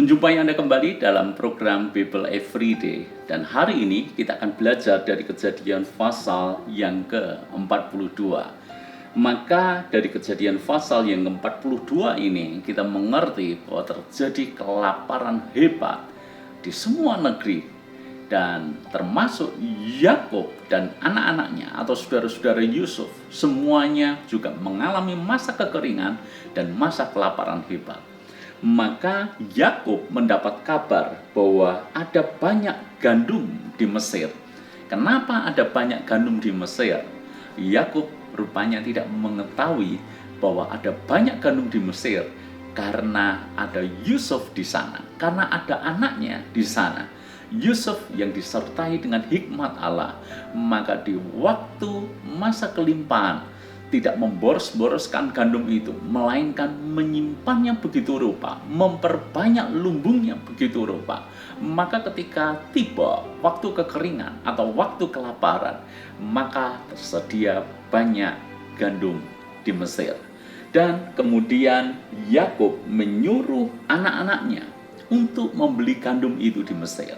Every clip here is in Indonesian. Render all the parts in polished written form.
Menjumpai Anda kembali dalam program Bible Everyday. Dan hari ini kita akan belajar dari Kejadian pasal yang ke-42. Maka dari Kejadian pasal yang ke-42 ini kita mengerti bahwa terjadi kelaparan hebat di semua negeri, dan termasuk Yakub dan anak-anaknya atau saudara-saudara Yusuf, semuanya juga mengalami masa kekeringan dan masa kelaparan hebat. Maka Yakub mendapat kabar bahwa ada banyak gandum di Mesir. Kenapa ada banyak gandum di Mesir? Yakub rupanya tidak mengetahui bahwa ada banyak gandum di Mesir karena ada Yusuf di sana, karena ada anaknya di sana. Yusuf yang disertai dengan hikmat Allah, maka di waktu masa kelimpahan tidak memboros-boroskan gandum itu, melainkan menyimpannya begitu rupa, memperbanyak lumbungnya begitu rupa. Maka ketika tiba waktu kekeringan atau waktu kelaparan, maka tersedia banyak gandum di Mesir. Dan kemudian Yakub menyuruh anak-anaknya untuk membeli gandum itu di Mesir.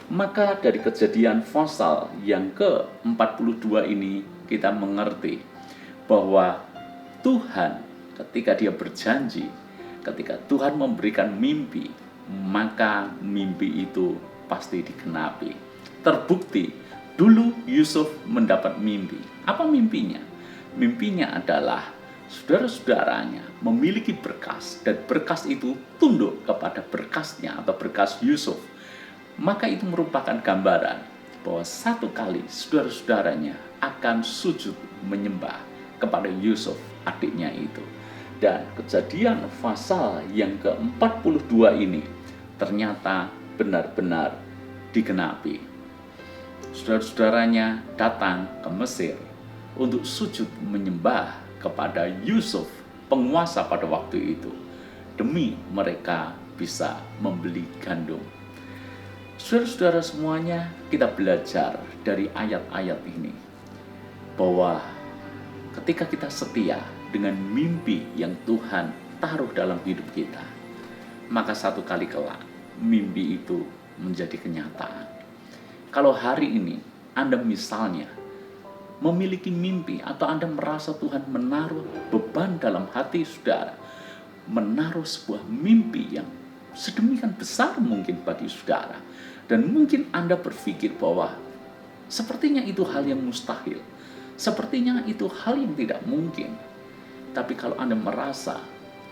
Maka dari Kejadian pasal yang ke-42 ini kita mengerti bahwa Tuhan ketika dia berjanji, ketika Tuhan memberikan mimpi, maka mimpi itu pasti digenapi. Terbukti dulu Yusuf mendapat mimpi. Apa mimpinya? Mimpinya adalah saudara-saudaranya memiliki berkas, dan berkas itu tunduk kepada berkasnya atau berkas Yusuf. Maka itu merupakan gambaran bahwa satu kali saudara-saudaranya akan sujud menyembah kepada Yusuf, adiknya itu. Dan Kejadian pasal yang ke-42 ini ternyata benar-benar digenapi. Saudara-saudaranya datang ke Mesir untuk sujud menyembah kepada Yusuf, penguasa pada waktu itu, demi mereka bisa membeli gandum. Saudara-saudara semuanya, kita belajar dari ayat-ayat ini bahwa ketika kita setia dengan mimpi yang Tuhan taruh dalam hidup kita, maka satu kali kelak mimpi itu menjadi kenyataan. Kalau hari ini Anda misalnya memiliki mimpi, atau Anda merasa Tuhan menaruh beban dalam hati saudara, menaruh sebuah mimpi yang sedemikian besar mungkin bagi saudara, dan mungkin Anda berpikir bahwa sepertinya itu hal yang mustahil, sepertinya itu hal yang tidak mungkin. Tapi kalau Anda merasa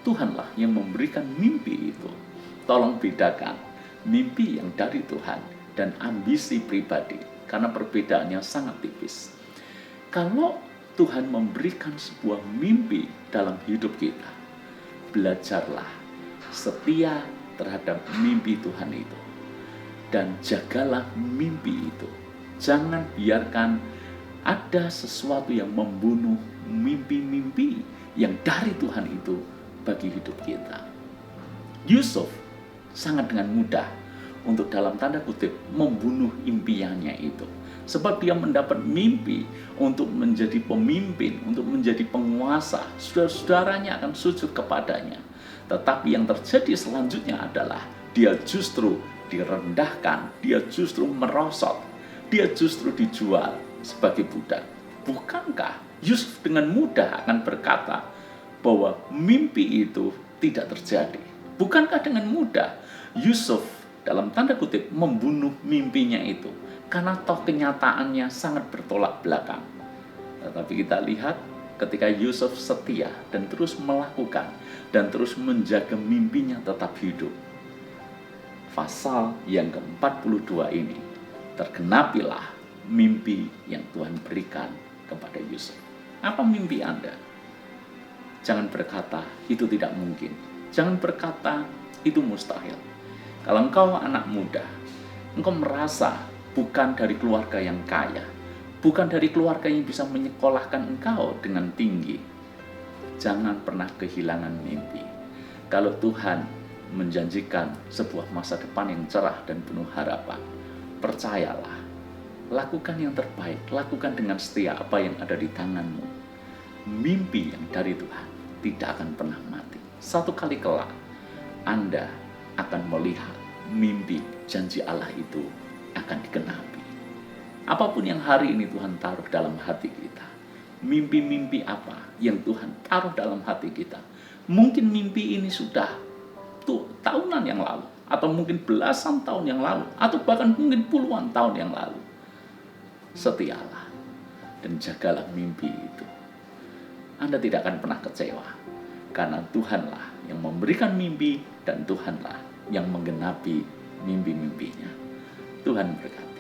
Tuhanlah yang memberikan mimpi itu, tolong bedakan mimpi yang dari Tuhan dan ambisi pribadi, karena perbedaannya sangat tipis. Kalau Tuhan memberikan sebuah mimpi dalam hidup kita, belajarlah setia terhadap mimpi Tuhan itu, dan jagalah mimpi itu. Jangan biarkan ada sesuatu yang membunuh mimpi-mimpi yang dari Tuhan itu bagi hidup kita. Yusuf sangat dengan mudah untuk dalam tanda kutip membunuh impiannya itu, sebab dia mendapat mimpi untuk menjadi pemimpin, untuk menjadi penguasa. Saudara-saudaranya akan sujud kepadanya. Tetapi yang terjadi selanjutnya adalah dia justru direndahkan, dia justru merosot, dia justru dijual sebagai budak. Bukankah Yusuf dengan mudah akan berkata bahwa mimpi itu tidak terjadi? Bukankah dengan mudah Yusuf dalam tanda kutip membunuh mimpinya itu, karena toh kenyataannya sangat bertolak belakang? Tetapi kita lihat ketika Yusuf setia dan terus melakukan dan terus menjaga mimpinya tetap hidup, pasal yang ke-42 ini tergenapilah mimpi yang Tuhan berikan kepada Yusuf. Apa mimpi Anda? Jangan berkata itu tidak mungkin. Jangan berkata itu mustahil. Kalau engkau anak muda, engkau merasa bukan dari keluarga yang kaya, bukan dari keluarga yang bisa menyekolahkan engkau dengan tinggi, jangan pernah kehilangan mimpi. Kalau Tuhan menjanjikan sebuah masa depan yang cerah dan penuh harapan, percayalah, lakukan yang terbaik, lakukan dengan setia apa yang ada di tanganmu. Mimpi yang dari Tuhan tidak akan pernah mati. Satu kali kelak Anda akan melihat mimpi janji Allah itu akan digenapi. Apapun yang hari ini Tuhan taruh dalam hati kita, mimpi-mimpi apa yang Tuhan taruh dalam hati kita, mungkin mimpi ini sudah tahunan yang lalu, atau mungkin belasan tahun yang lalu, atau bahkan mungkin puluhan tahun yang lalu. Setialah dan jagalah mimpi itu. Anda tidak akan pernah kecewa, karena Tuhanlah yang memberikan mimpi dan Tuhanlah yang menggenapi mimpi-mimpinya. Tuhan berkati.